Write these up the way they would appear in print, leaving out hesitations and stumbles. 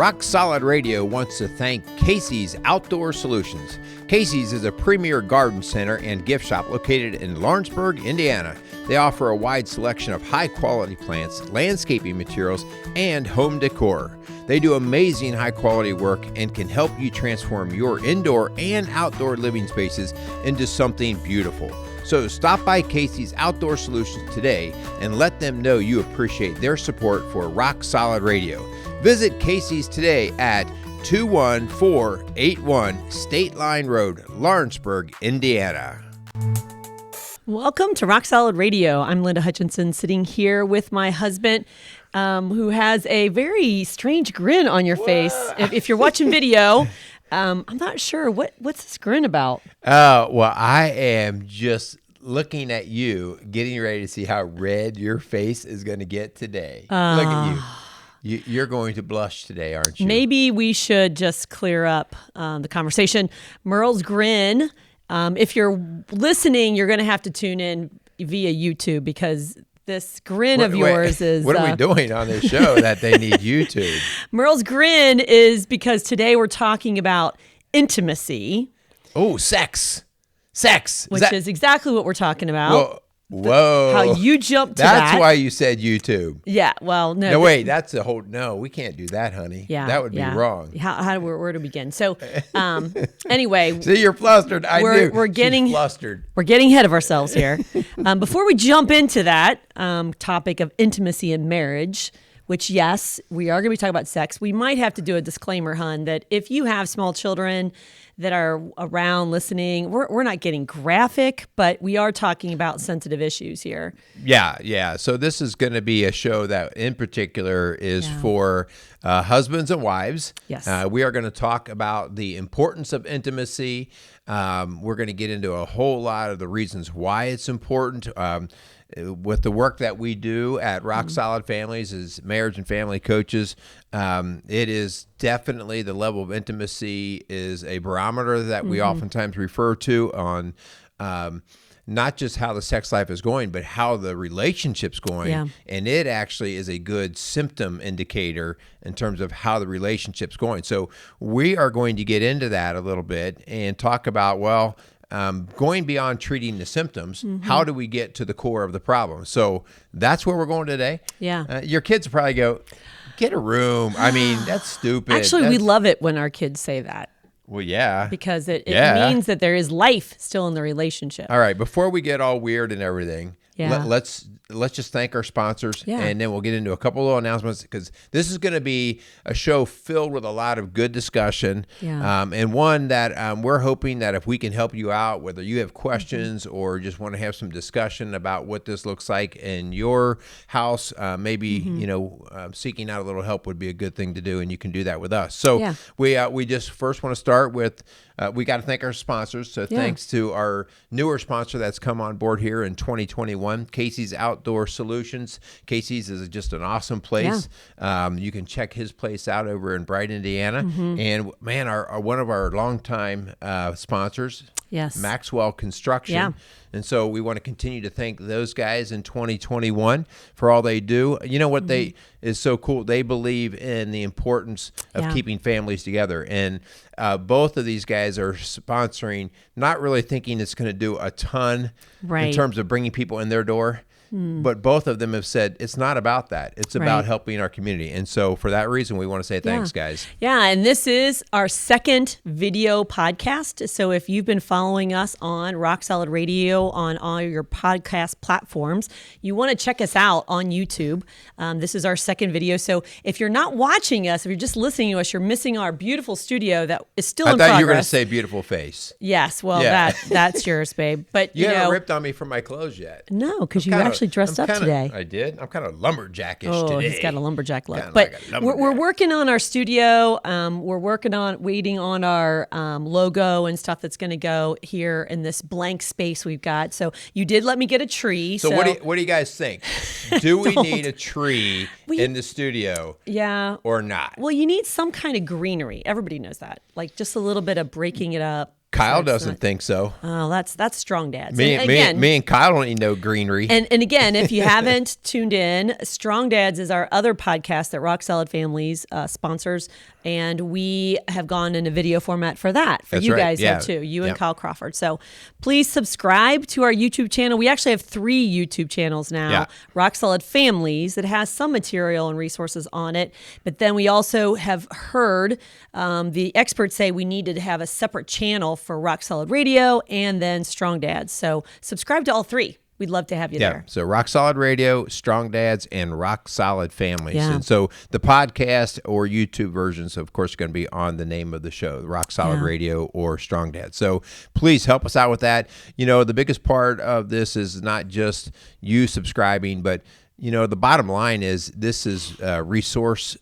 Rock Solid Radio wants to thank Casey's Outdoor Solutions. Casey's is a premier garden center and gift shop located in Lawrenceburg, Indiana. They offer a wide selection of high-quality plants, landscaping materials, and home decor. They do amazing high-quality work and can help you transform your indoor and outdoor living spaces into something beautiful. So stop by Casey's Outdoor Solutions today and let them know you appreciate their support for Rock Solid Radio. Visit Casey's today at 21481 State Line Road, Lawrenceburg, Indiana. Welcome to Rock Solid Radio. I'm Linda Hutchinson, sitting here with my husband, who has a very strange grin on your face. If you're watching video, I'm not sure what's this grin about. Well, I am just looking at you, getting ready to see how red your face is going to get today. Look at you. You're going to blush today, aren't you? Maybe we should just clear up the conversation. Merrill's grin. If you're listening, you're going to have to tune in via YouTube because this grin of yours is... What are we doing on this show that they need YouTube? Merrill's grin is because today we're talking about intimacy. Oh, sex. Sex. Which is exactly what we're talking about. Whoa. How you jumped to that. That's why you said YouTube. Yeah, well, no. No, wait, that's a whole... No, we can't do that, honey. Yeah. That would be wrong. Where to begin? So, anyway. See, you're flustered. We're getting flustered. We're getting ahead of ourselves here. Before we jump into that topic of intimacy in marriage, which, yes, we are going to be talking about sex, we might have to do a disclaimer, hun, that if you have small children that are around listening, we're not getting graphic, but we are talking about sensitive issues here. Yeah. So this is going to be a show that in particular is for husbands and wives. Yes. We are going to talk about the importance of intimacy. We're going to get into a whole lot of the reasons why it's important. With the work that we do at Rock Solid Families as marriage and family coaches, it is definitely the level of intimacy is a barometer that we oftentimes refer to on not just how the sex life is going, but how the relationship's going. Yeah. And it actually is a good symptom indicator in terms of how the relationship's going. So we are going to get into that a little bit and talk about, going beyond treating the symptoms, how do we get to the core of the problem? So that's where we're going today. Yeah. Your kids will probably go, get a room. I mean, that's stupid. Actually, we love it when our kids say that. Well, yeah. Because it means that there is life still in the relationship. All right. Before we get all weird and everything, let's just thank our sponsors, and then we'll get into a couple of announcements because this is going to be a show filled with a lot of good discussion, and one that we're hoping that if we can help you out, whether you have questions or just want to have some discussion about what this looks like in your house, maybe seeking out a little help would be a good thing to do, and you can do that with us. So we just first want to start with we got to thank our sponsors. So thanks to our newer sponsor that's come on board here in 2021, Casey's Outdoor Solutions. Casey's is just an awesome place. You can check his place out over in Bright, Indiana. And man, our one of our longtime sponsors, Maxwell Construction. Yeah. And so we want to continue to thank those guys in 2021 for all they do. You know what they is so cool? They believe in the importance of keeping families together. And both of these guys are sponsoring, not really thinking it's going to do a ton in terms of bringing people in their door. But both of them have said it's not about that. It's about helping our community. And so for that reason, we want to say thanks, guys. Yeah, and this is our second video podcast. So if you've been following us on Rock Solid Radio on all your podcast platforms, you want to check us out on YouTube. This is our second video. So if you're not watching us, if you're just listening to us, you're missing our beautiful studio that is still in progress. I thought you were going to say beautiful face. Yes, well, that's yours, babe. But you haven't ripped on me for my clothes yet. No, because you actually dressed up today. I did. I'm kind of lumberjackish today. Oh, he's got a lumberjack look. But we're working on our studio. We're waiting on our logo and stuff that's going to go here in this blank space we've got. So you did let me get a tree. So what do you guys think? Do we need a tree in the studio? Yeah. Or not? Well, you need some kind of greenery. Everybody knows that. Like just a little bit of breaking it up. Kyle doesn't think so. Oh, that's strong dads. Me and Kyle don't need no greenery. And again, if you haven't tuned in, Strong Dads is our other podcast that Rock Solid Families sponsors, and we have gone in a video format for that. For you guys have too, you and Kyle Crawford. So please subscribe to our YouTube channel. We actually have 3 YouTube channels now. Yeah. Rock Solid Families that has some material and resources on it, but then we also have heard the experts say we needed to have a separate channel for Rock Solid Radio and then Strong Dads. So subscribe to all 3. We'd love to have you there. So Rock Solid Radio, Strong Dads, and Rock Solid Families. Yeah. And so the podcast or YouTube versions, of course, are going to be on the name of the show, Rock Solid Radio or Strong Dads. So please help us out with that. You know, the biggest part of this is not just you subscribing, but you know, the bottom line is this is resource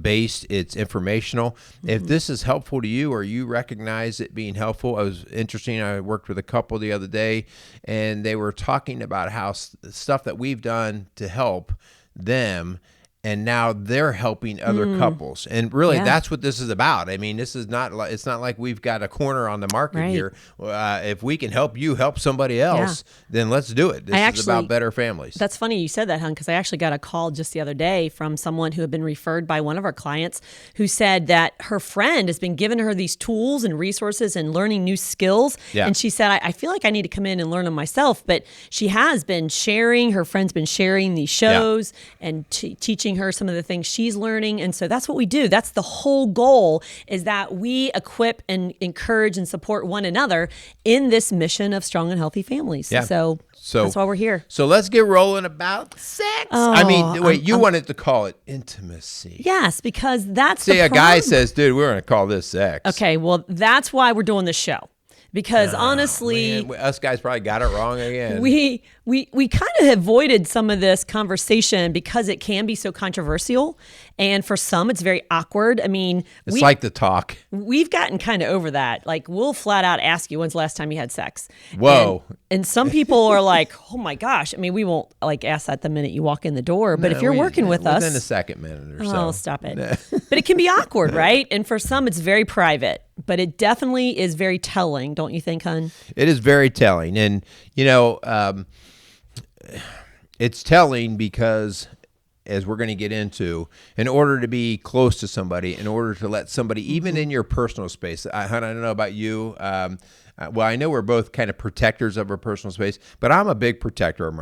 based. It's informational. Mm-hmm. If this is helpful to you or you recognize it being helpful, it was interesting. I worked with a couple the other day, and they were talking about how stuff that we've done to help them, and now they're helping other couples. And really, that's what this is about. I mean, this is not like, it's not like we've got a corner on the market here. If we can help you help somebody else, then let's do it. This is about better families. That's funny you said that, hon, because I actually got a call just the other day from someone who had been referred by one of our clients who said that her friend has been giving her these tools and resources and learning new skills. Yeah. And she said, I feel like I need to come in and learn them myself. But she has been sharing, her friend's been sharing these shows and teaching her some of the things she's learning. And so that's what we do. That's the whole goal, is that we equip and encourage and support one another in this mission of strong and healthy families. Yeah. So that's why we're here. So let's get rolling about sex. I mean, wait, you wanted to call it intimacy. Yes, because that's a guy says, dude, we're going to call this sex. Okay, well, that's why we're doing this show. Because honestly, man, us guys probably got it wrong again. We kind of avoided some of this conversation because it can be so controversial, and for some it's very awkward. I mean, it's like the talk. We've gotten kind of over that. Like, we'll flat out ask you, when's the last time you had sex? Whoa. And some people are like, oh my gosh. I mean, we won't like ask that the minute you walk in the door, but if you're working with us, within a second minute or so. Oh, stop it. But it can be awkward, right? And for some, it's very private. But it definitely is very telling, don't you think, hon? It is very telling. And, you know, it's telling because, as we're going to get into, in order to be close to somebody, in order to let somebody, even in your personal space, hon, I don't know about you, well, I know we're both kind of protectors of our personal space, but I'm a big protector of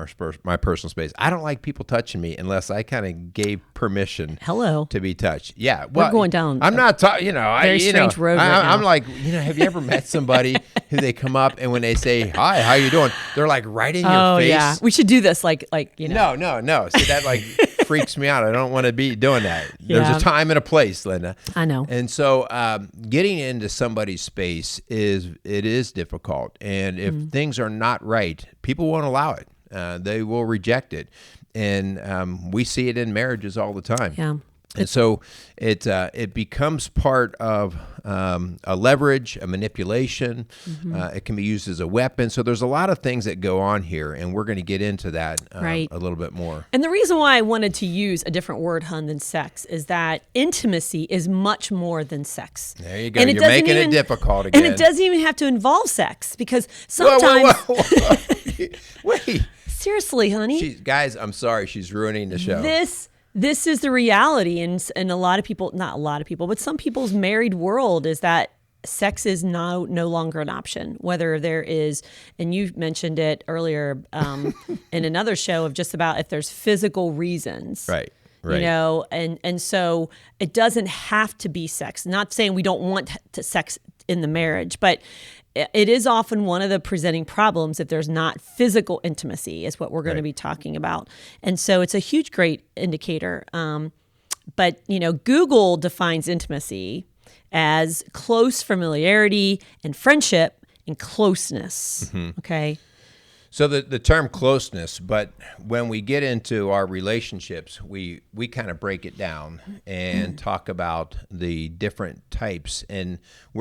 my personal space. I don't like people touching me unless I kind of gave permission to be touched. Yeah. Well, we're going down. I'm not talking, very strange road right now. I'm like, have you ever met somebody who they come up and when they say, hi, how you doing? They're like right in your face. Oh, yeah. We should do this like. No. See, that like freaks me out. I don't want to be doing that. There's a time and a place, Linda. I know. And so getting into somebody's space is difficult. And if things are not right, people won't allow it. They will reject it. And we see it in marriages all the time. Yeah. And so it becomes part of a leverage, a manipulation. It can be used as a weapon. So there's a lot of things that go on here, and we're going to get into that a little bit more. And the reason why I wanted to use a different word, hon, than sex is that intimacy is much more than sex. There you go. And you're making it difficult again. And it doesn't even have to involve sex, because sometimes... Whoa. Wait. Seriously, honey. Guys, I'm sorry. She's ruining the show. This is the reality, and a lot of people, not a lot of people, but some people's married world is that sex is no longer an option. Whether there is, and you mentioned it earlier in another show, of just about if there's physical reasons. Right. And so it doesn't have to be sex. Not saying we don't want sex in the marriage, but it is often one of the presenting problems if there's not physical intimacy, is what we're going to be talking about. And so it's a huge, great indicator. But, Google defines intimacy as close familiarity and friendship and closeness. Okay. So the term closeness, but when we get into our relationships, we kind of break it down and talk about the different types, and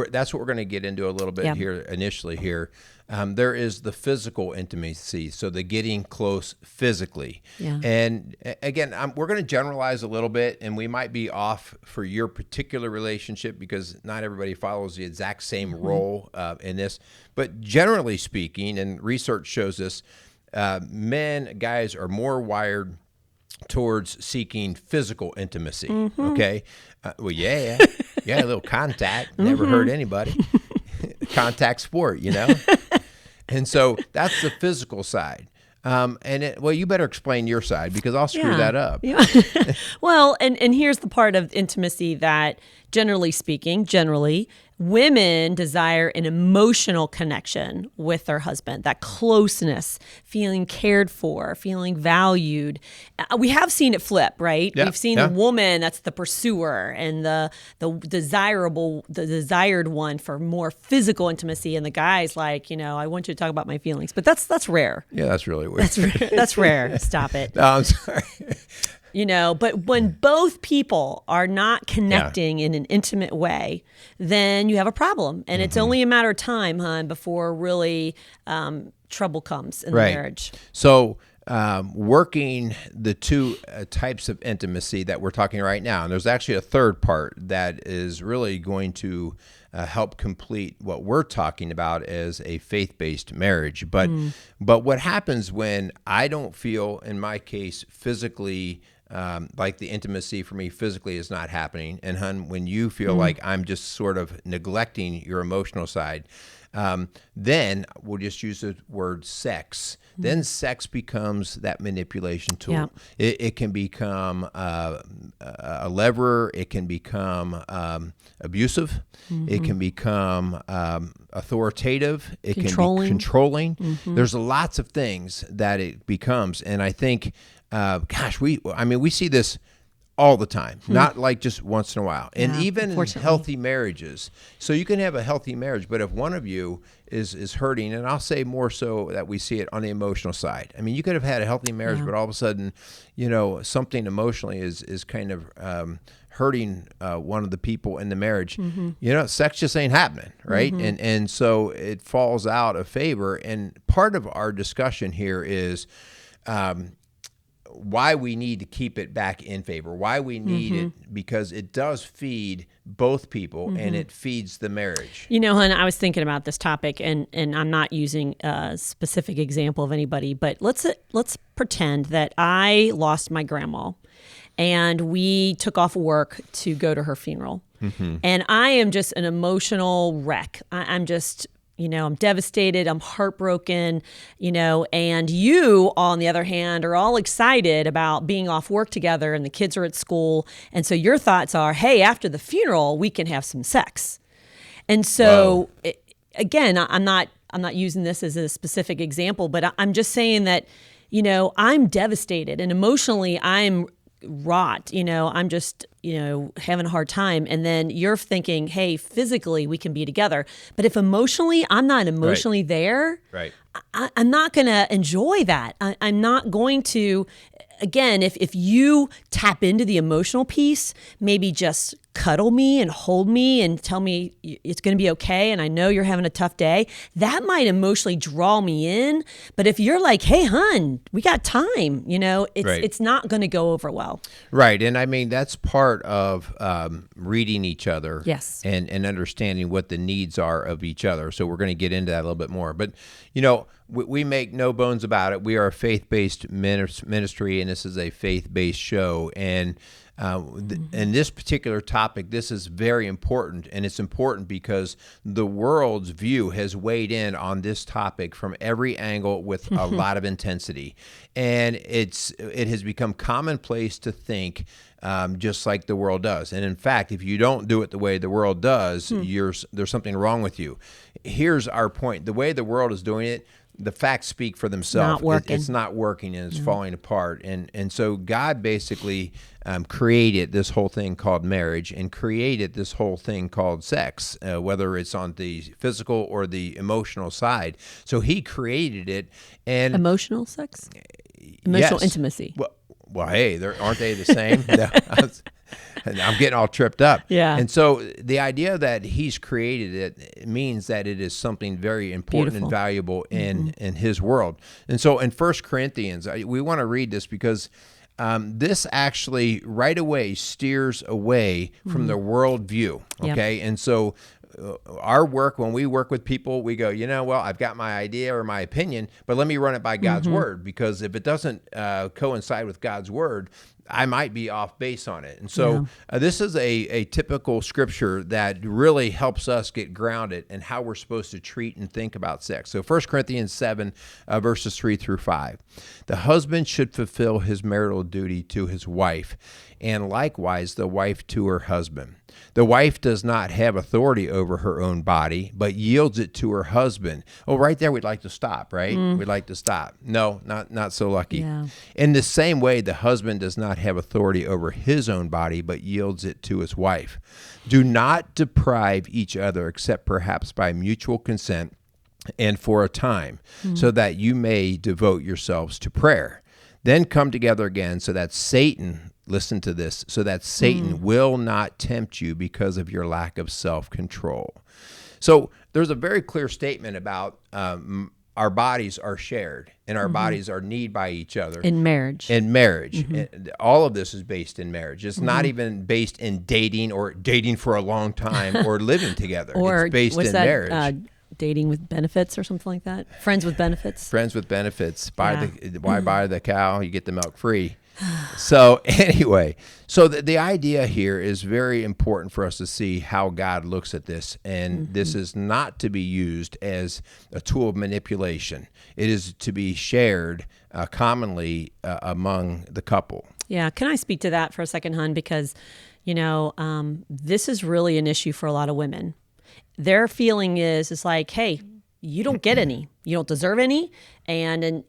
that's what we're going to get into a little bit here initially here. there is the physical intimacy, so the getting close physically. Yeah. And again, we're going to generalize a little bit, and we might be off for your particular relationship because not everybody follows the exact same role in this. But generally speaking, and research shows this, guys are more wired towards seeking physical intimacy. Okay. Well, yeah, a little contact. Never hurt anybody. Contact sport, And so that's the physical side. You better explain your side because I'll screw that up. Yeah. Well, and here's the part of intimacy that, generally speaking, women desire an emotional connection with their husband, that closeness, feeling cared for, feeling valued. We have seen it flip, right? Yeah. We've seen the woman that's the pursuer and the desired one for more physical intimacy, and the guy's like, I want you to talk about my feelings. But that's rare. Yeah, that's really weird. That's rare. Stop it. No, I'm sorry. But when both people are not connecting in an intimate way, then you have a problem. And it's only a matter of time, hon, before really trouble comes in the marriage. So working the two types of intimacy that we're talking right now, and there's actually a third part that is really going to help complete what we're talking about as a faith-based marriage. But what happens when I don't feel, in my case, physically like the intimacy for me physically is not happening, and hun, when you feel like I'm just sort of neglecting your emotional side, then we'll just use the word sex. Then sex becomes that manipulation tool. Yeah. It can become a lever. It can become abusive. It can become authoritative. It can be controlling. There's lots of things that it becomes, and I think, we see this all the time, not like just once in a while. And even in healthy marriages. So you can have a healthy marriage, but if one of you is hurting, and I'll say more so that we see it on the emotional side. I mean, you could have had a healthy marriage, but all of a sudden, something emotionally is kind of hurting one of the people in the marriage. Sex just ain't happening, right? And so it falls out of favor. And part of our discussion here is why we need to keep it back in favor, why we need it, because it does feed both people and it feeds the marriage. Hon, I was thinking about this topic, and I'm not using a specific example of anybody, but let's pretend that I lost my grandma and we took off work to go to her funeral. And I am just an emotional wreck. I'm just... I'm devastated, I'm heartbroken, and you, on the other hand, are all excited about being off work together and the kids are at school. And so your thoughts are, hey, after the funeral, we can have some sex. And so, again, I'm not using this as a specific example, but I'm just saying that, I'm devastated and emotionally I'm wrought, I'm just, having a hard time. And then you're thinking, hey, physically we can be together. But if emotionally, I'm not emotionally there, I'm not going to enjoy that. I'm not going to, again, if you tap into the emotional piece, maybe just cuddle me and hold me and tell me it's going to be okay and I know you're having a tough day, that might emotionally draw me in. But if you're like, hey, hun, we got time, it's not going to go over well. Right. And I mean, that's part of reading each other. Yes. And understanding what the needs are of each other. So we're going to get into that a little bit more. But, we make no bones about it. We are a faith-based ministry, and this is a faith-based show. And in this particular topic, this is very important, and it's important because the world's view has weighed in on this topic from every angle with a lot of intensity, and it has become commonplace to think just like the world does. And in fact, if you don't do it the way the world does, there's something wrong with you. Here's our point: the way the world is doing it, the facts speak for themselves. It's not working, and it's falling apart. And so God basically created this whole thing called marriage and created this whole thing called sex, whether it's on the physical or the emotional side. So he created it. And emotional sex? Emotional intimacy. Well, hey, aren't they the same? I'm getting all tripped up. Yeah. And so the idea that he's created it means that it is something very important and valuable in his world. And so in 1 Corinthians, we want to read this because this actually right away steers away from the worldview. Okay. Yep. And so our work, when we work with people, we go, well, I've got my idea or my opinion, but let me run it by God's word, because if it doesn't coincide with God's word, I might be off base on it. And so this is a typical scripture that really helps us get grounded in how we're supposed to treat and think about sex. So 1 Corinthians 7, verses 3 through 5. The husband should fulfill his marital duty to his wife, and likewise the wife to her husband. The wife does not have authority over her own body, but yields it to her husband. Oh, right there, we'd like to stop, right? We'd like to stop. No, not so lucky. Yeah. In the same way, the husband does not have authority over his own body, but yields it to his wife. Do not deprive each other, except perhaps by mutual consent and for a time, so that you may devote yourselves to prayer. Then come together again so that Satan, listen to this, so that Satan will not tempt you because of your lack of self-control. So there's a very clear statement about our bodies are shared, and our bodies are need by each other. In marriage. All of this is based in marriage. It's not even based in dating or dating for a long time or living together. Or it's based in marriage. Dating with benefits or something like that. Friends with benefits. Friends with benefits. Why buy the cow? You get the milk free. So anyway, the idea here is very important for us to see how God looks at this. And this is not to be used as a tool of manipulation. It is to be shared commonly among the couple. Yeah. Can I speak to that for a second, hon? Because, this is really an issue for a lot of women. Their feeling is like, hey, you don't get any. You don't deserve any. And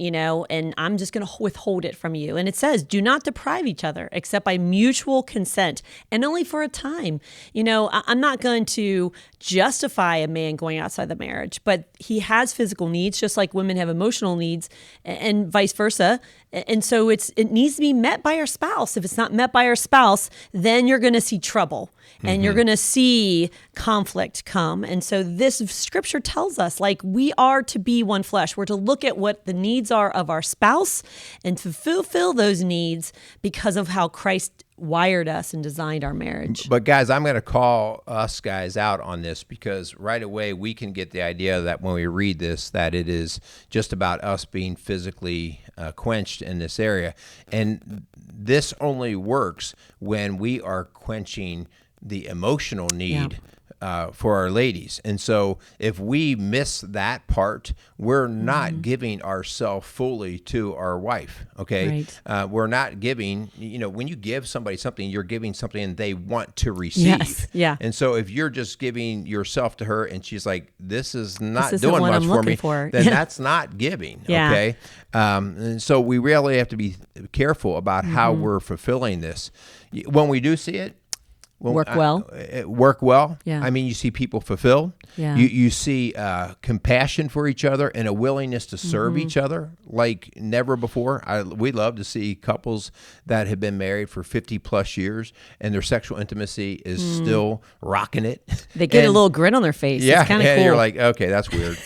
I'm just going to withhold it from you. And it says, do not deprive each other except by mutual consent, and only for a time. I'm not going to justify a man going outside the marriage, but he has physical needs, just like women have emotional needs, and vice versa. And so it needs to be met by our spouse. If it's not met by our spouse, then you're going to see trouble and you're going to see conflict come. And so this scripture tells us, like, we are to be one flesh. We're to look at what the needs are of our spouse and to fulfill those needs because of how Christ wired us and designed our marriage. But guys, I'm going to call us guys out on this, because right away we can get the idea that when we read this, that it is just about us being physically quenched in this area. And this only works when we are quenching the emotional need for our ladies. And so if we miss that part, we're not giving ourselves fully to our wife, okay? Right. We're not giving, when you give somebody something, you're giving something they want to receive. Yes. Yeah. And so if you're just giving yourself to her and she's like, this is not this doing much for me, then yeah. that's not giving, okay? And so we really have to be careful about how we're fulfilling this. When we do see it, work well. Yeah. I mean, you see people fulfilled. Yeah. You see compassion for each other and a willingness to serve each other like never before. We love to see couples that have been married for 50 plus years and their sexual intimacy is still rocking it. They get a little grin on their face. Yeah, it's kind of cool. You're like, okay, that's weird.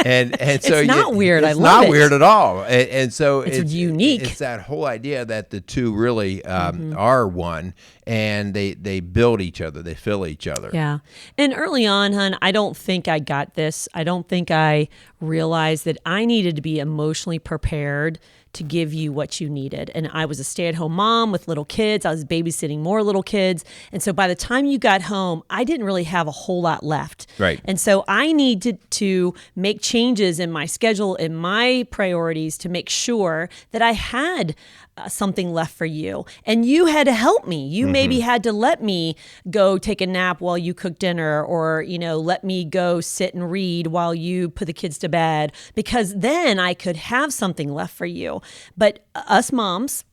And so it's not weird. I love it. It's not weird at all. And so it's unique. It's that whole idea that the two really are one, and they build each other. They fill each other. Yeah. And early on, hon, I don't think I got this. I don't think I realized that I needed to be emotionally prepared to give you what you needed. And I was a stay-at-home mom with little kids. I was babysitting more little kids. And so by the time you got home, I didn't really have a whole lot left. Right. And so I needed to make changes in my schedule, in my priorities, to make sure that I had something left for you. And you had to help me. You maybe had to let me go take a nap while you cook dinner, or, let me go sit and read while you put the kids to bed, because then I could have something left for you. But us moms,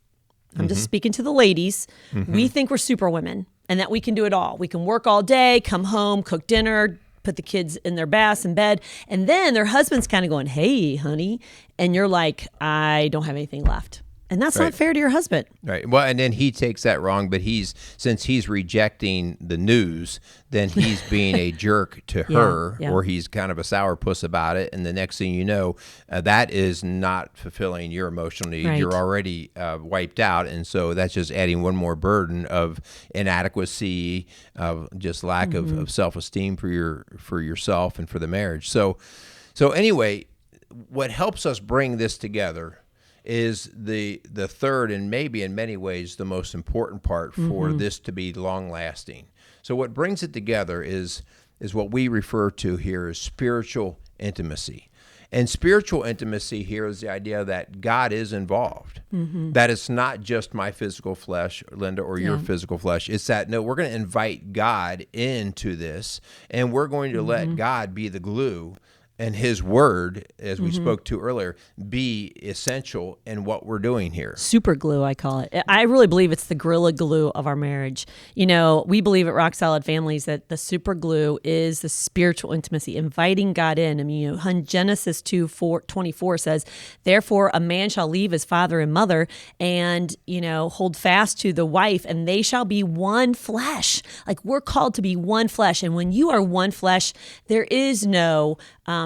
I'm just speaking to the ladies, we think we're super women and that we can do it all. We can work all day, come home, cook dinner, put the kids in their baths in bed, and then their husband's kind of going, hey, honey, and you're like, I don't have anything left. And that's not fair to your husband. Right. Well, and then he takes that wrong, but since he's rejecting the news, then he's being a jerk to her, or he's kind of a sourpuss about it. And the next thing you know, that is not fulfilling your emotional need. Right. You're already wiped out. And so that's just adding one more burden of inadequacy, of just lack of self-esteem for yourself and for the marriage. So anyway, what helps us bring this together is the third, and maybe in many ways the most important part for this to be long lasting. So what brings it together is what we refer to here as spiritual intimacy. And spiritual intimacy here is the idea that God is involved. That it's not just my physical flesh, Linda, or your physical flesh. It's that, no, we're going to invite God into this, and we're going to let God be the glue, and his word, as we spoke to earlier, be essential in what we're doing here. Super glue, I call it. I really believe it's the Gorilla Glue of our marriage. You know, we believe at Rock Solid Families that the super glue is the spiritual intimacy, inviting God in. I mean, you know, Genesis 2:24 says, therefore a man shall leave his father and mother and, you know, hold fast to the wife, and they shall be one flesh. Like, we're called to be one flesh. And when you are one flesh, there is no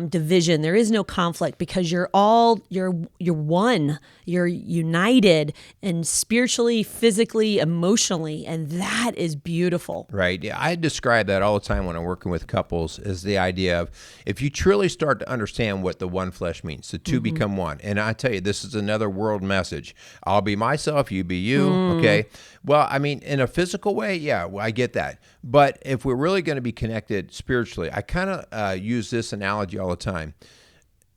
division. There is no conflict, because you're one. You're united, and spiritually, physically, emotionally, and that is beautiful. Right. Yeah, I describe that all the time when I'm working with couples, as the idea of, if you truly start to understand what the one flesh means, the two become one. And I tell you, this is another world message. I'll be myself, you be you. Okay. Well, I mean, in a physical way, yeah, well, I get that. But if we're really going to be connected spiritually, I kind of use this analogy all the time.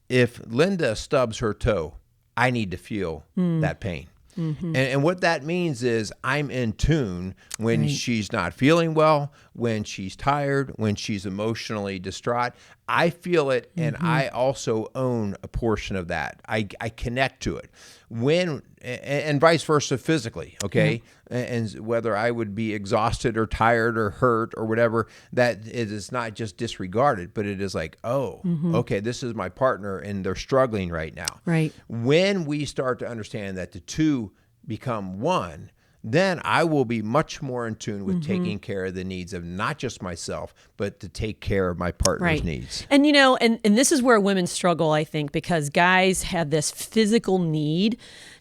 If Linda stubs her toe, I need to feel that pain. And what that means is I'm in tune when she's not feeling well, when she's tired, when she's emotionally distraught. I feel it, and I also own a portion of that. I connect to it. And vice versa physically, okay? And whether I would be exhausted or tired or hurt or whatever, that it is not just disregarded, but it is like, okay, this is my partner and they're struggling right now. Right. When we start to understand that the two become one, then I will be much more in tune with taking care of the needs of not just myself, but to take care of my partner's needs. And, you know, and this is where women struggle, I think, because guys have this physical need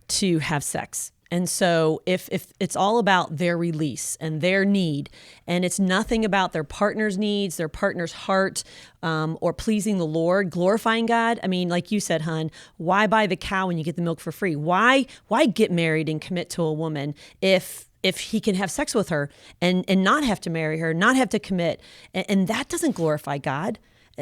to have sex. And so if it's all about their release and their need, and it's nothing about their partner's needs, their partner's heart, or pleasing the Lord, glorifying God. I mean, like you said, hon, why buy the cow when you get the milk for free? Why get married and commit to a woman if he can have sex with her and not have to marry her, not have to commit? And that doesn't glorify God.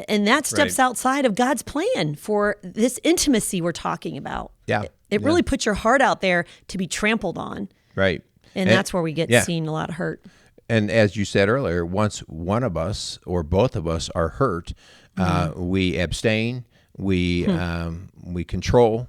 And that steps outside of God's plan for this intimacy we're talking about. Yeah. It really puts your heart out there to be trampled on. Right. And that's where we get seen a lot of hurt. And as you said earlier, once one of us or both of us are hurt, we abstain, we control,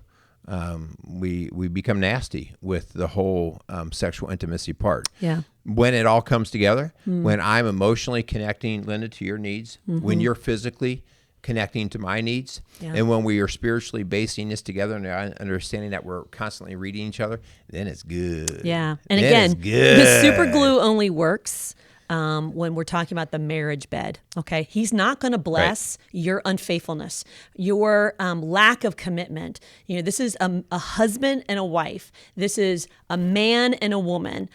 we become nasty with the whole sexual intimacy part. Yeah. When it all comes together, when I'm emotionally connecting, Linda, to your needs, when you're physically connecting to my needs, and when we are spiritually basing this together and understanding that we're constantly reading each other, then it's good. Yeah. And again, the super glue only works when we're talking about the marriage bed. Okay. He's not going to bless your unfaithfulness, your lack of commitment. You know, this is a husband and a wife. This is a man and a woman.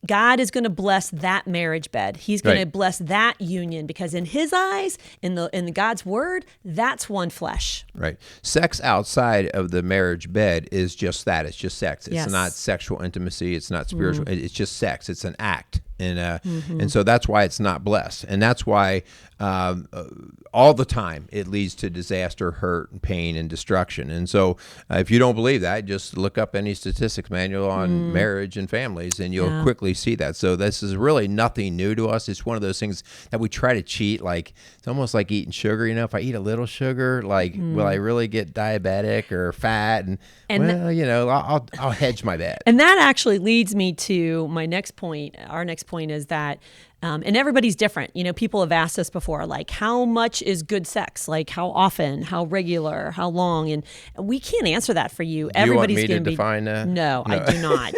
God is going to bless that marriage bed. He's going to bless that union, because in his eyes, in God's word, that's one flesh. Right. Sex outside of the marriage bed is just that. It's just sex. It's not sexual intimacy. It's not spiritual. It's just sex. It's an act. And so that's why it's not blessed. And that's why all the time it leads to disaster, hurt, and pain, and destruction. And so if you don't believe that, just look up any statistics manual on marriage and families, and you'll quickly see that. So this is really nothing new to us. It's one of those things that we try to cheat. Like, it's almost like eating sugar. You know, if I eat a little sugar, like, will I really get diabetic or fat? And well, you know, I'll hedge my bet. And that actually leads me to my next point. Our next point is that And everybody's different. People have asked us before, like, how much is good sex? Like, how often, how regular, how long? And we can't answer that for you. Do you want me to define that? No, I do not.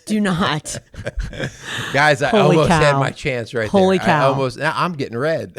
Do not. Guys, I almost had my chance right Holy there. cow. I'm getting red.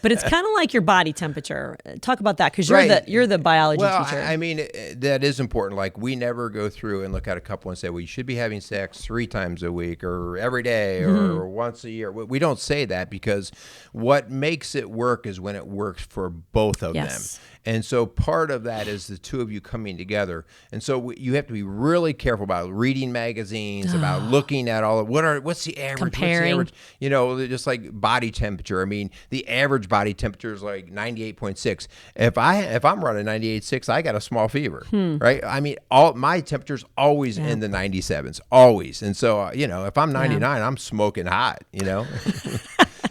But it's kind of like your body temperature. Talk about that, because you're the biology teacher. I mean, that is important. Like, we never go through and look at a couple and say, well, you should be having sex 3 times a week or every day or once a year. We don't say that, because what makes it work is when it works for both of them. And so part of that is the two of you coming together. And so you have to be really careful about reading magazines, about looking at all of what's the average? Comparing. What's the average? Just like body temperature. I mean, the average body temperature is like 98.6. If I'm running 98.6, I got a small fever, right? I mean, all my temperature's always in the 97s, always. And so, if I'm 99, I'm smoking hot,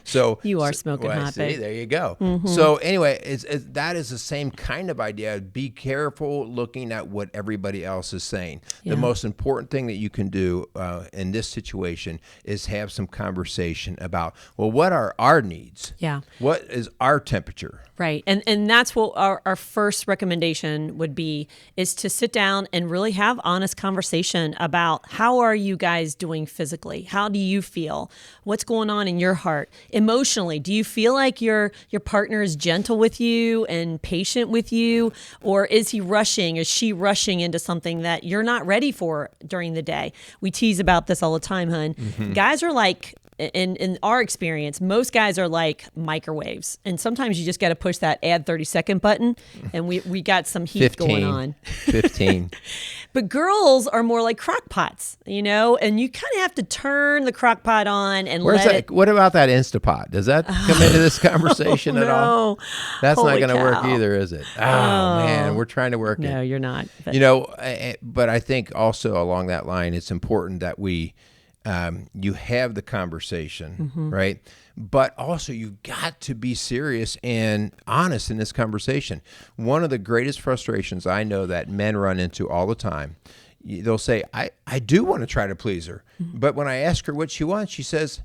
So you are smoking hot, see, babe. there you go. So anyway, that is the same kind of idea. Be careful looking at what everybody else is saying. The most important thing that you can do in this situation is have some conversation about, well, what are our needs? Yeah. What is our temperature? Right. And that's what our first recommendation would be, is to sit down and really have honest conversation about, how are you guys doing physically? How do you feel? What's going on in your heart? Emotionally, do you feel like your partner is gentle with you and patient with you? Or is he rushing? Is she rushing into something that you're not ready for during the day? We tease about this all the time, hun. Guys are like, in our experience, most guys are like microwaves, and sometimes you just got to push that add 30-second button, and we got some heat going on. 15. But girls are more like crock pots, and you kind of have to turn the crock pot on and let it. What about that Instapot? Does that come into this conversation at all? That's Holy not going to work cow. either, is it? Oh, man, we're trying to work it. No, you're not. But, But I think also along that line, it's important that you have the conversation, right? But also, you've got to be serious and honest in this conversation. One of the greatest frustrations I know that men run into all the time, they'll say, I do want to try to please her. But when I ask her what she wants, she says,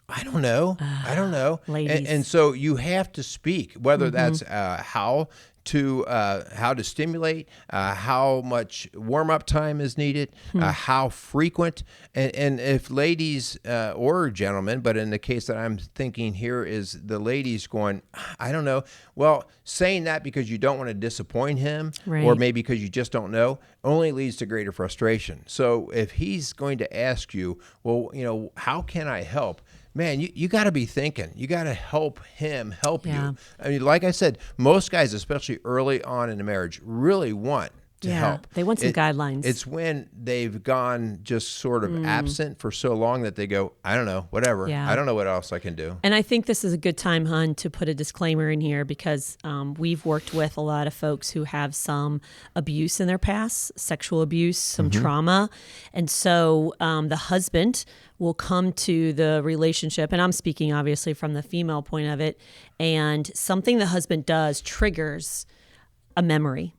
I don't know. I don't know. Ladies. And so you have to speak, whether that's how to stimulate, how much warm-up time is needed, how frequent, and if ladies or gentlemen, but in the case that I'm thinking here is the ladies going, I don't know. Well, saying that because you don't want to disappoint him, or maybe because you just don't know, only leads to greater frustration. So if he's going to ask you, well, how can I help? Man, you got to be thinking. You got to help him help you. I mean, like I said, most guys, especially early on in a marriage, really want to help. They want some guidelines. It's when they've gone just sort of absent for so long that they go, I don't know, whatever. I don't know what else I can do. And I think this is a good time, hun, to put a disclaimer in here, because we've worked with a lot of folks who have some abuse in their past, sexual abuse, some trauma. And so the husband will come to the relationship, and I'm speaking obviously from the female point of it, and something the husband does triggers a memory.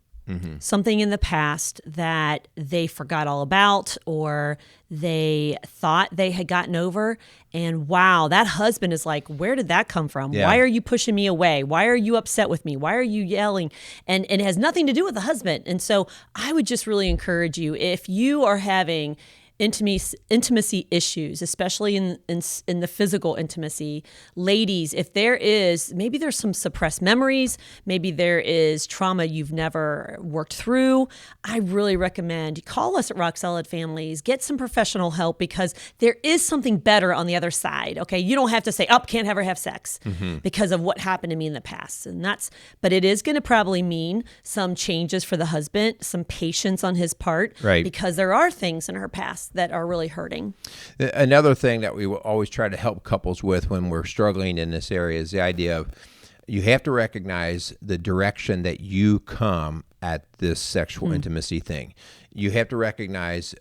Something in the past that they forgot all about, or they thought they had gotten over. And wow, that husband is like, where did that come from? Why are you pushing me away? Why are you upset with me? Why are you yelling? And it has nothing to do with the husband. And so I would just really encourage you, if you are having intimacy issues, especially in the physical intimacy, ladies, if maybe there's some suppressed memories, maybe there is trauma you've never worked through, I really recommend call us at Rock Solid Families, get some professional help, because there is something better on the other side. Okay, you don't have to say, can't ever have sex because of what happened to me in the past, but it is going to probably mean some changes for the husband, some patience on his part, right? Because there are things in her past that are really hurting. Another thing that we will always try to help couples with when we're struggling in this area is the idea of, you have to recognize the direction that you come at this sexual intimacy thing. You have to recognize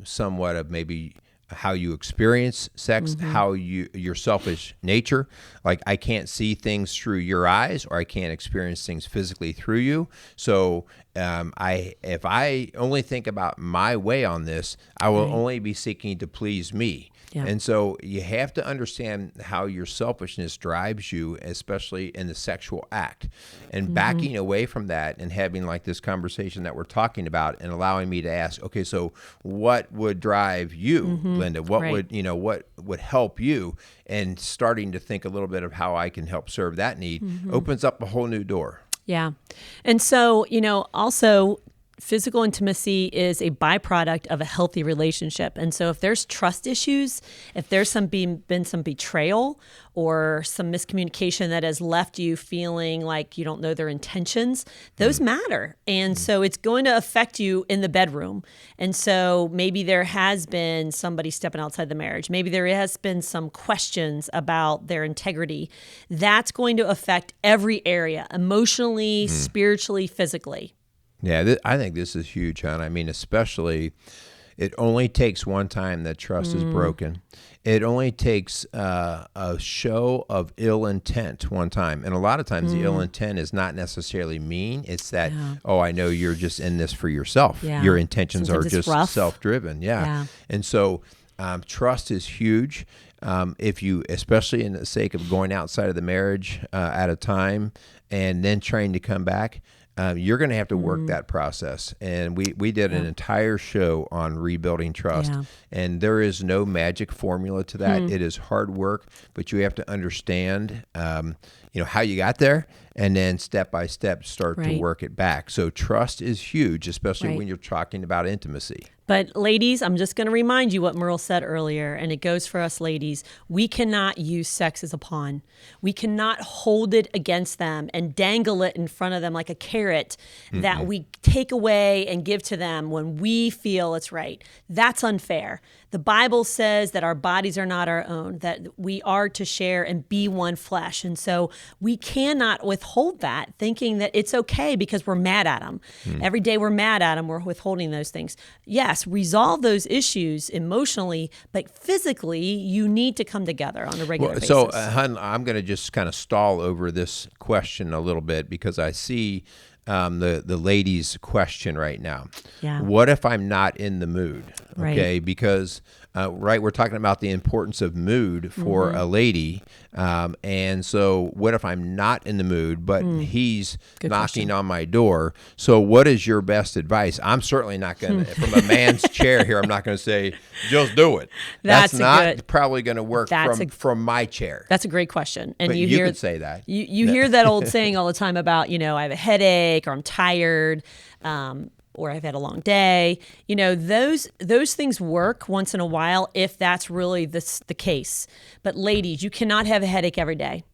somewhat of maybe how you experience sex, how your selfish nature. Like, I can't see things through your eyes, or I can't experience things physically through you. So if I only think about my way on this, I will only be seeking to please me. Yeah. And so you have to understand how your selfishness drives you, especially in the sexual act. And backing away from that and having like this conversation that we're talking about and allowing me to ask, okay, so what would drive you, Linda? What would help you? And starting to think a little bit of how I can help serve that need opens up a whole new door. Yeah. And so, also physical intimacy is a byproduct of a healthy relationship. And so if there's trust issues, if there's been some betrayal or some miscommunication that has left you feeling like you don't know their intentions, those matter. And so it's going to affect you in the bedroom. And so maybe there has been somebody stepping outside the marriage. Maybe there has been some questions about their integrity. That's going to affect every area, emotionally, spiritually, physically. Yeah, I think this is huge, hon. I mean, especially, it only takes one time that trust is broken. It only takes a show of ill intent one time. And a lot of times the ill intent is not necessarily mean. It's that, I know you're just in this for yourself. Yeah. Your intentions Sometimes are just rough. self-driven. Yeah. And so trust is huge. If you, especially in the sake of going outside of the marriage at a time and then trying to come back, you're going to have to work that process. And we did an entire show on rebuilding trust. Yeah. And there is no magic formula to that. It is hard work, but you have to understand how you got there, and then step by step start to work it back. So trust is huge, especially when you're talking about intimacy. But ladies, I'm just going to remind you what Merrill said earlier, and it goes for us ladies. We cannot use sex as a pawn. We cannot hold it against them and dangle it in front of them like a carrot that we take away and give to them when we feel it's right. That's unfair. The Bible says that our bodies are not our own, that we are to share and be one flesh. And so we cannot withhold that, thinking that it's okay because we're mad at them. Every day we're mad at them, we're withholding those things. Yes, resolve those issues emotionally, but physically you need to come together on a regular basis. So, Hun, I'm going to just kind of stall over this question a little bit because I see the lady's question right now. Yeah. What if I'm not in the mood? Okay, Right. Because we're talking about the importance of mood for a lady, and so what if I'm not in the mood, but he's Good knocking question. on my door? So what is your best advice? I'm certainly not going to, from a man's chair here, I'm not going to say just do it. That's not probably going to work from my chair. That's a great question. And But you could say that. You hear that old saying all the time about, I have a headache or I'm tired, or I've had a long day. Those things work once in a while if that's really the case. But ladies, you cannot have a headache every day.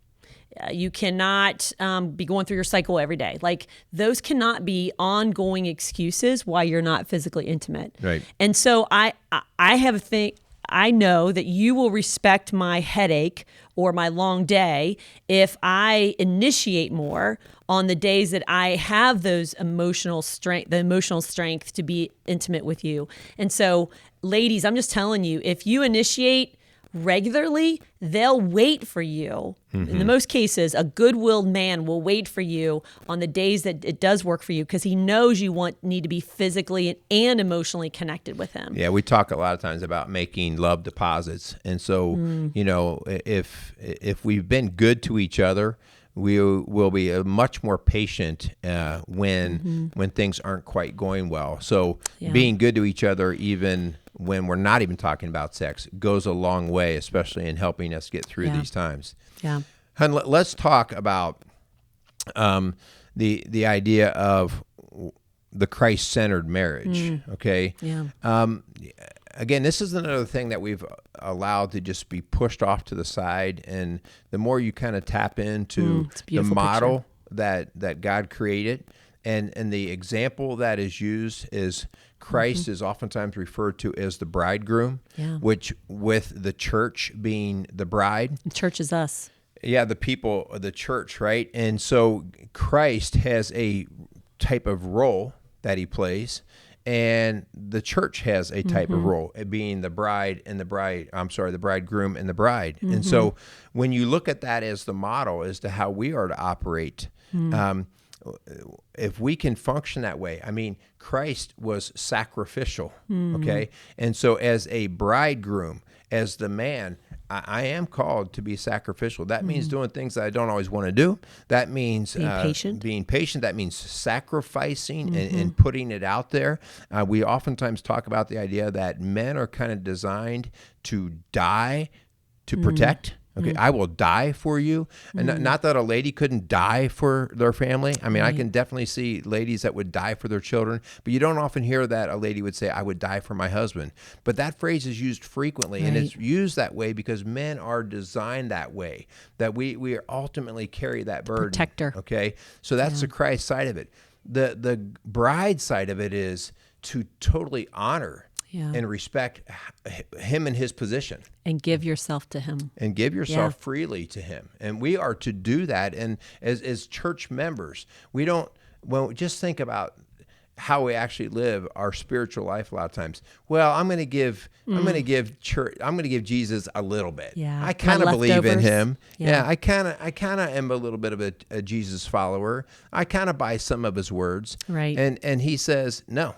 You cannot be going through your cycle every day. Like, those cannot be ongoing excuses why you're not physically intimate. Right. And so I have a thing. I know that you will respect my headache or my long day if I initiate more on the days that I have the emotional strength to be intimate with you. And so, ladies, I'm just telling you, if you initiate regularly, they'll wait for you. In the most cases, a good-willed man will wait for you on the days that it does work for you because he knows you need to be physically and emotionally connected with him. Yeah, we talk a lot of times about making love deposits. And so, if we've been good to each other, we will be much more patient when things aren't quite going well. So being good to each other, even when we're not even talking about sex, goes a long way, especially in helping us get through these times. Yeah. Hun, let's talk about the idea of the Christ-centered marriage. Okay. Yeah. Again, this is another thing that we've allowed to just be pushed off to the side, and the more you kind of tap into the model that God created, and the example that is used is Christ is oftentimes referred to as the bridegroom, which with the church being the bride. The church is us. Yeah, the people, the church, right? And so Christ has a type of role that he plays, and the church has a type of role, it being the bridegroom and the bride. And so when you look at that as the model as to how we are to operate, if we can function that way, I mean, Christ was sacrificial, okay? And so as a bridegroom, as the man, I am called to be sacrificial. That means doing things that I don't always want to do. That means being patient. That means sacrificing and putting it out there. We oftentimes talk about the idea that men are kind of designed to die to protect. Okay, I will die for you. And not that a lady couldn't die for their family. I mean, I can definitely see ladies that would die for their children, but you don't often hear that a lady would say, I would die for my husband. But that phrase is used frequently, and it's used that way because men are designed that way, that we ultimately carry that burden. Protector. Okay, so that's the Christ side of it. The bride side of it is to totally honor and respect him and his position. And give yourself to him. And give yourself freely to him. And we are to do that. And as church members, just think about how we actually live our spiritual life a lot of times. Well, I'm going to give Jesus a little bit. Yeah. I kind of believe in him. Yeah. I kind of am a little bit of a Jesus follower. I kind of buy some of his words. Right. And he says, no.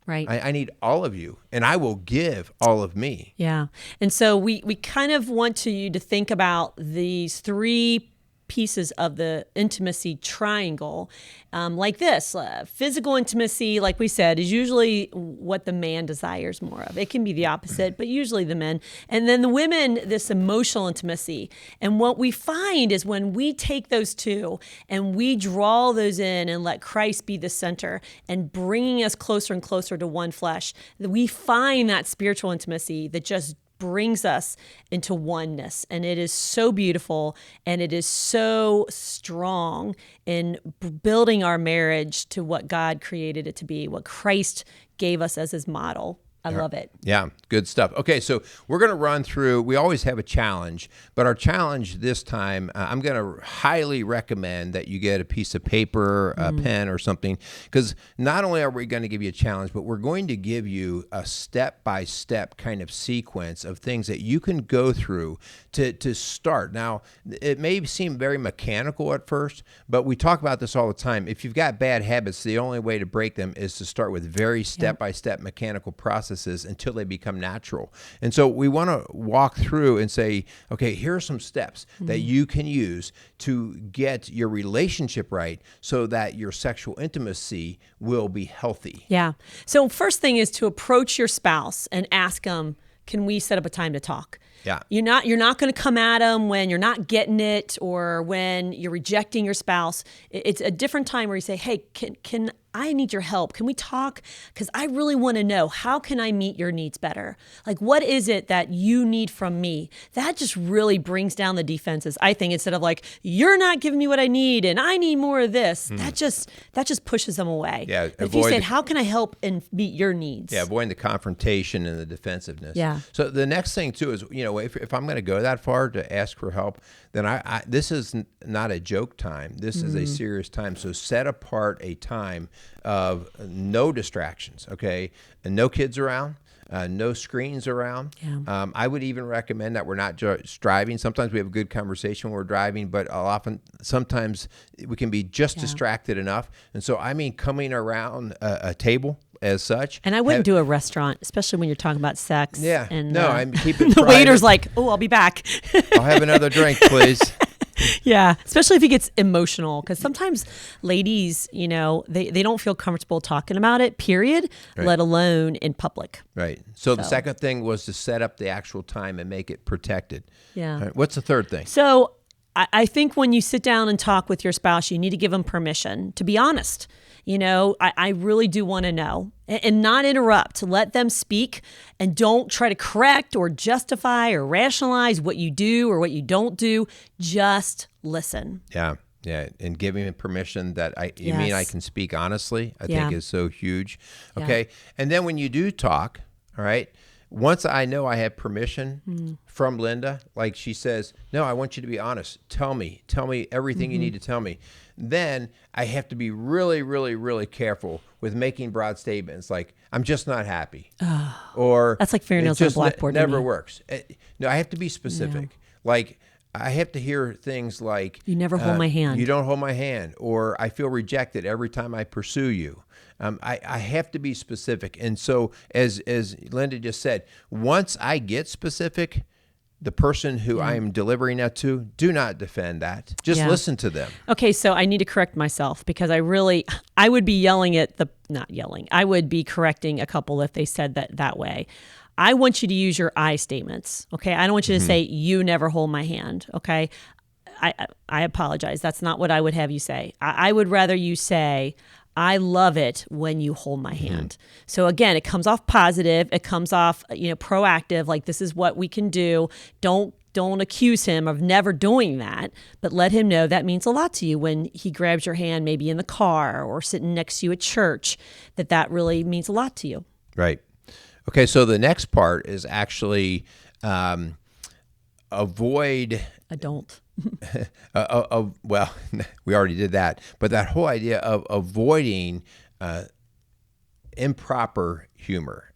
Right. I need all of you, and I will give all of me. Yeah. And so we kind of want you to think about these three pieces of the intimacy triangle like this. Physical intimacy, like we said, is usually what the man desires more of. It can be the opposite, but usually the men. And then the women, this emotional intimacy. And what we find is when we take those two and we draw those in and let Christ be the center and bringing us closer and closer to one flesh, we find that spiritual intimacy that just brings us into oneness. And it is so beautiful, and it is so strong in building our marriage to what God created it to be, what Christ gave us as his model. I love it. Yeah, good stuff. Okay, so we're going to run through, we always have a challenge, but our challenge this time, I'm going to highly recommend that you get a piece of paper, a pen or something, because not only are we going to give you a challenge, but we're going to give you a step-by-step kind of sequence of things that you can go through to start. Now, it may seem very mechanical at first, but we talk about this all the time. If you've got bad habits, the only way to break them is to start with very step-by-step mechanical processes until they become natural. And so we want to walk through and say, okay, here are some steps that you can use to get your relationship right so that your sexual intimacy will be healthy. Yeah. So first thing is to approach your spouse and ask them, can we set up a time to talk? Yeah. You're not going to come at them when you're not getting it or when you're rejecting your spouse. It's a different time where you say, hey, can I need your help. Can we talk? Because I really want to know, how can I meet your needs better? Like, what is it that you need from me? That just really brings down the defenses, I think, instead of like, you're not giving me what I need and I need more of this. That just pushes them away. Yeah. If you say, how can I help and meet your needs? Yeah, avoiding the confrontation and the defensiveness. Yeah. So the next thing too is, if I'm going to go that far to ask for help, then I this is not a joke time. This is a serious time. So set apart a time of no distractions, okay? And no kids around, no screens around. Yeah. I would even recommend that we're not just driving. Sometimes we have a good conversation when we're driving, but sometimes we can be just distracted enough. And so, coming around a table as such. And I wouldn't do a restaurant, especially when you're talking about sex. Yeah. And, no, I'm keeping the waiter's like, oh, I'll be back. I'll have another drink, please. Yeah, especially if he gets emotional, because sometimes ladies, they don't feel comfortable talking about it, period, let alone in public. Right. So the second thing was to set up the actual time and make it protected. Yeah. Right. What's the third thing? So I think when you sit down and talk with your spouse, you need to give them permission to be honest. I really do want to know and not interrupt. Let them speak and don't try to correct or justify or rationalize what you do or what you don't do. Just listen. Yeah. Yeah. And giving them permission that I can speak honestly, I think is so huge. Okay. Yeah. And then when you do talk, all right, once I know I have permission from Linda, like she says, no, I want you to be honest. Tell me everything you need to tell me. Then I have to be really, really, really careful with making broad statements like, I'm just not happy. Or that's like fingernails on a blackboard. Never works. No, I have to be specific. Yeah. Like, I have to hear things like, you never hold my hand. You don't hold my hand, or I feel rejected every time I pursue you. I have to be specific. And so as Linda just said, once I get specific, the person who I am delivering that to, do not defend that. Just listen to them. Okay, so I need to correct myself because I would be yelling at not yelling. I would be correcting a couple if they said that way. I want you to use your I statements, okay? I don't want you to say, you never hold my hand, okay? I apologize. That's not what I would have you say. I would rather you say, I love it when you hold my hand. So again, it comes off positive. It comes off, proactive. Like, this is what we can do. Don't accuse him of never doing that, but let him know that means a lot to you when he grabs your hand, maybe in the car or sitting next to you at church, that really means a lot to you. Right. Okay. So the next part is actually avoid. Don't. Well, we already did that, but that whole idea of avoiding improper humor,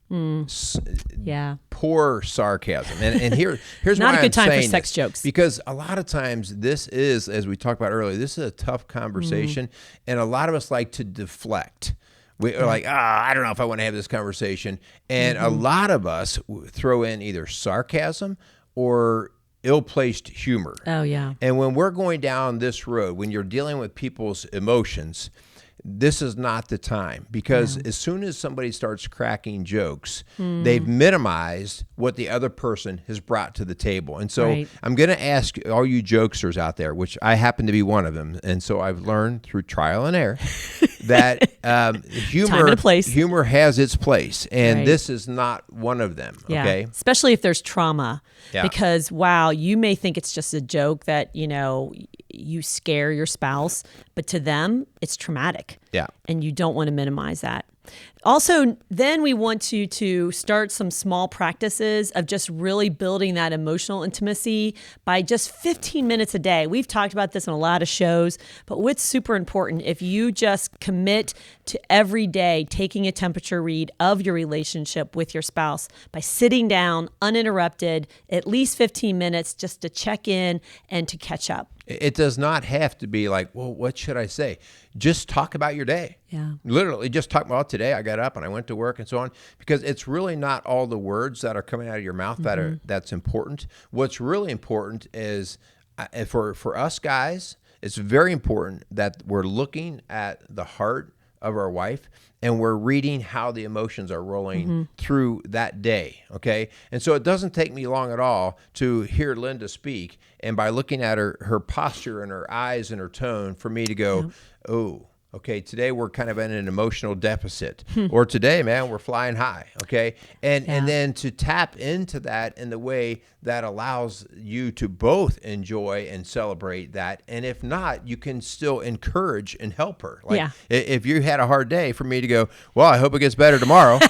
poor sarcasm, and here's not why a good I'm time for saying sex this, jokes, because a lot of times this is, as we talked about earlier, this is a tough conversation, and a lot of us like to deflect. We're like, I don't know if I want to have this conversation, and a lot of us throw in either sarcasm or ill-placed humor. Oh, yeah. And when we're going down this road, when you're dealing with people's emotions, this is not the time, because as soon as somebody starts cracking jokes, they've minimized what the other person has brought to the table. And so I'm going to ask all you jokesters out there, which I happen to be one of them. And so I've learned through trial and error that humor has its place. And this is not one of them. Yeah. Okay. Especially if there's trauma. Yeah. Because, you may think it's just a joke that, you scare your spouse, but to them, it's traumatic. Yeah. And you don't want to minimize that. Also, then we want you to start some small practices of just really building that emotional intimacy by just 15 minutes a day. We've talked about this in a lot of shows, but what's super important, if you just commit to every day taking a temperature read of your relationship with your spouse by sitting down uninterrupted, at least 15 minutes just to check in and to catch up. It does not have to be like, well, what should I say? Just talk about your day. Yeah. Literally just talk about today I got up and I went to work and so on, because it's really not all the words that are coming out of your mouth that's important. What's really important is for us guys, it's very important that we're looking at the heart of our wife and we're reading how the emotions are rolling through that day, okay? And so it doesn't take me long at all to hear Linda speak, and by looking at her posture and her eyes and her tone, for me to go, oh, okay, today we're kind of in an emotional deficit, or today, man, we're flying high, okay? And then to tap into that in the way that allows you to both enjoy and celebrate that. And if not, you can still encourage and help her. Like if you had a hard day, for me to go, well, I hope it gets better tomorrow.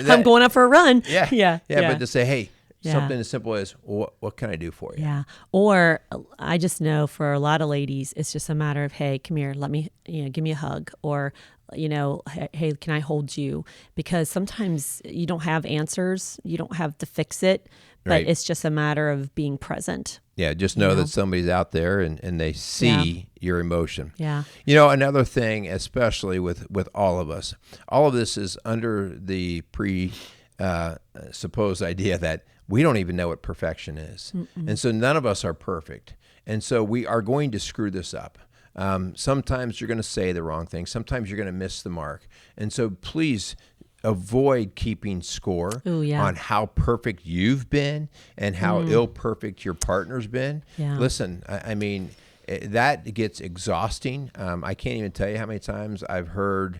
I'm going up for a run. Yeah. But to say, hey, something as simple as, what can I do for you? Yeah. Or I just know for a lot of ladies, it's just a matter of, hey, come here, let me, give me a hug, or, hey, can I hold you? Because sometimes you don't have answers. You don't have to fix it, but it's just a matter of being present. Yeah. Just know that somebody's out there and they see your emotion. Yeah. Another thing, especially with all of us, all of this is under the supposed idea that we don't even know what perfection is. And so none of us are perfect. And so we are going to screw this up. Sometimes you're going to say the wrong thing. Sometimes you're going to miss the mark. And so please avoid keeping score on how perfect you've been and how ill-perfect your partner's been. Yeah. Listen, I mean, that gets exhausting. I can't even tell you how many times I've heard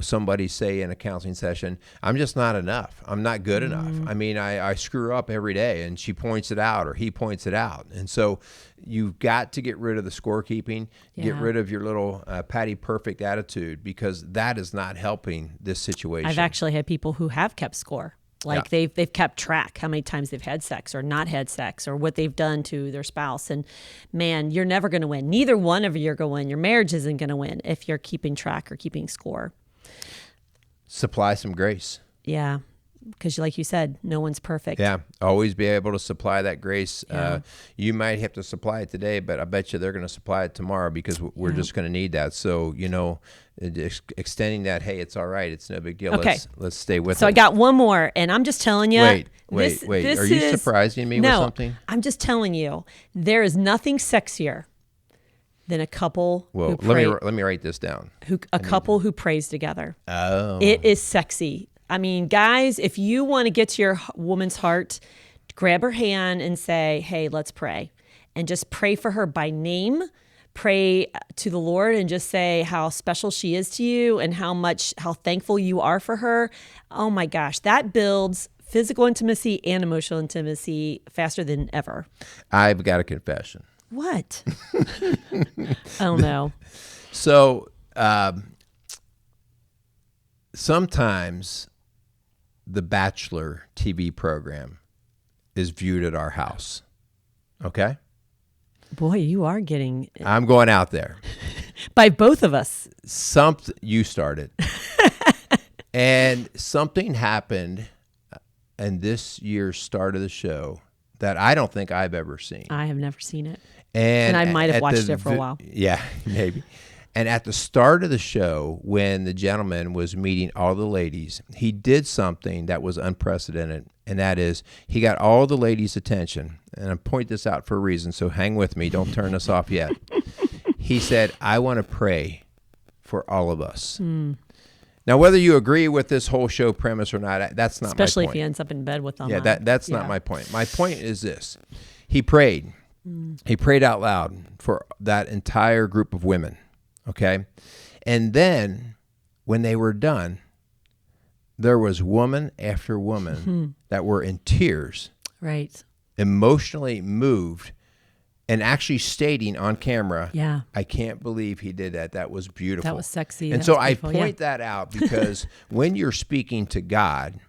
somebody say in a counseling session, I'm just not enough. I'm not good enough. I mean, I screw up every day, and she points it out or he points it out. And so you've got to get rid of the scorekeeping, get rid of your little Patty Perfect attitude, because that is not helping this situation. I've actually had people who have kept score. Like they've kept track how many times they've had sex or not had sex or what they've done to their spouse. And man, you're never going to win. Neither one of you are going to win. Your marriage isn't going to win if you're keeping track or keeping score. Supply some grace. Yeah. because like you said, no one's perfect. Yeah, always be able to supply that grace. Yeah. You might have to supply it today, but I bet you they're going to supply it tomorrow because we're just going to need that. So, extending that, hey, it's all right. It's no big deal. Okay. Let's stay with it. So I got one more, and I'm just telling you. Wait. Are you surprising me with something? I'm just telling you, there is nothing sexier than a couple who pray. Let me write this down. A couple who prays together. Oh. It is sexy. I mean, guys, if you want to get to your woman's heart, grab her hand and say, hey, let's pray. And just pray for her by name. Pray to the Lord and just say how special she is to you and how thankful you are for her. Oh my gosh, that builds physical intimacy and emotional intimacy faster than ever. I've got a confession. What? Oh no. So sometimes the Bachelor TV program is viewed at our house. Okay? Boy, you are getting... I'm going out there. By both of us. You started. And something happened in this year's start of the show that I don't think I've ever seen. I have never seen it. And I might have watched it for a while. Yeah, maybe. And at the start of the show, when the gentleman was meeting all the ladies, he did something that was unprecedented, and that is he got all the ladies' attention. And I point this out for a reason, so hang with me. Don't turn us off yet. He said, I want to pray for all of us. Now, whether you agree with this whole show premise or not, that's not my point. Especially if he ends up in bed with them. Yeah, that's not my point. My point is this. He prayed. He prayed out loud for that entire group of women. Okay. And then when they were done, there was woman after woman that were in tears. Right. Emotionally moved and actually stating on camera, yeah, I can't believe he did that. That was beautiful. That was sexy. And so I point that out because when you're speaking to God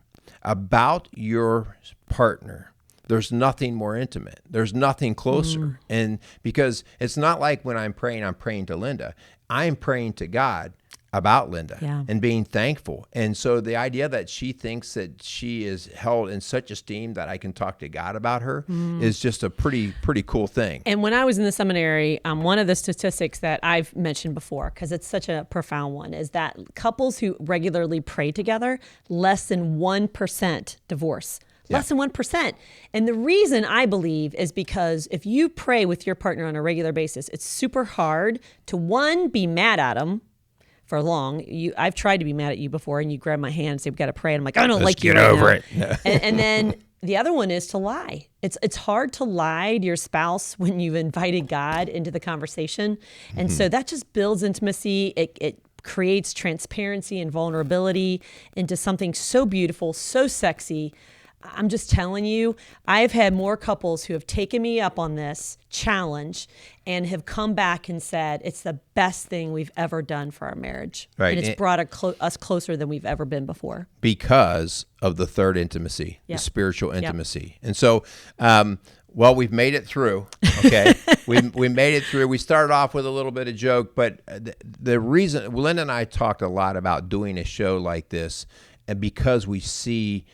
about your partner, there's nothing more intimate. There's nothing closer. And because it's not like when I'm praying to Linda. I'm praying to God about Linda and being thankful. And so the idea that she thinks that she is held in such esteem that I can talk to God about her is just a pretty cool thing. And when I was in the seminary, one of the statistics that I've mentioned before, because it's such a profound one, is that couples who regularly pray together, less than 1% divorce. Less than 1%. And the reason I believe is because if you pray with your partner on a regular basis, it's super hard to, one, be mad at them for long. I've tried to be mad at you before, and you grab my hand and say, we've got to pray. And I'm like, I don't like you right now. Let's get over it. and then the other one is to lie. It's hard to lie to your spouse when you've invited God into the conversation. And so that just builds intimacy. It creates transparency and vulnerability into something so beautiful, so sexy. I'm just telling you, I've had more couples who have taken me up on this challenge and have come back and said, it's the best thing we've ever done for our marriage. Right. And it's brought us closer than we've ever been before. Because of the third intimacy, the spiritual intimacy. And so, well, we've made it through, okay? we made it through. We started off with a little bit of joke, but the reason, Linda and I talked a lot about doing a show like this, and because we see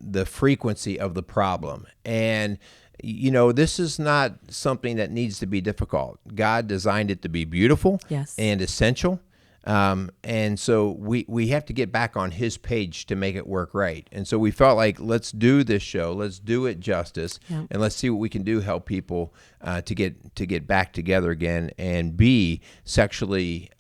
the frequency of the problem. And, this is not something that needs to be difficult. God designed it to be beautiful and essential. And so we have to get back on his page to make it work right. And so we felt like, let's do this show, let's do it justice, and let's see what we can do, help people to get back together again and be sexually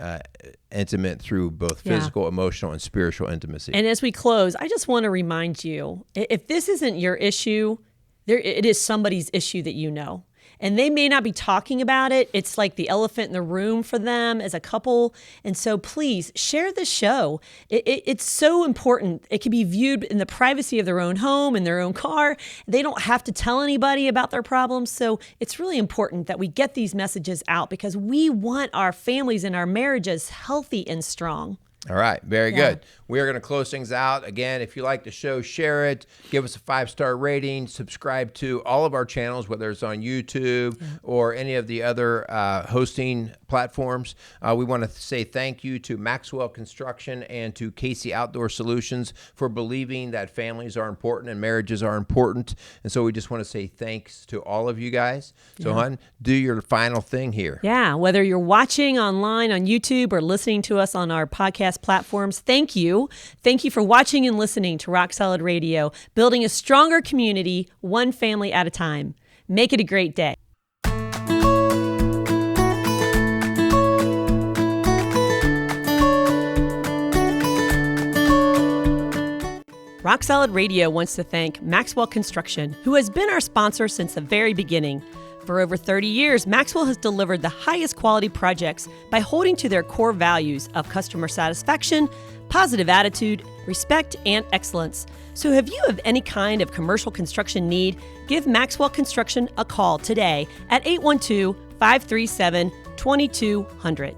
intimate through both physical, emotional, and spiritual intimacy. And as we close, I just want to remind you, if this isn't your issue, it is somebody's issue that you know. And they may not be talking about it. It's like the elephant in the room for them as a couple. And so please share the show. It's so important. It can be viewed in the privacy of their own home, in their own car. They don't have to tell anybody about their problems. So it's really important that we get these messages out because we want our families and our marriages healthy and strong. All right. Very good. We are going to close things out. Again, if you like the show, share it. Give us a 5-star rating. Subscribe to all of our channels, whether it's on YouTube or any of the other hosting platforms. We want to say thank you to Maxwell Construction and to Casey Outdoor Solutions for believing that families are important and marriages are important. And so we just want to say thanks to all of you guys. So, hon, do your final thing here. Yeah. Whether you're watching online on YouTube or listening to us on our podcast platforms, thank you. Thank you for watching and listening to Rock Solid Radio, building a stronger community, one family at a time. Make it a great day. Rock Solid Radio wants to thank Maxwell Construction, who has been our sponsor since the very beginning. For over 30 years, Maxwell has delivered the highest quality projects by holding to their core values of customer satisfaction, positive attitude, respect, and excellence. So if you have any kind of commercial construction need, give Maxwell Construction a call today at 812-537-2200.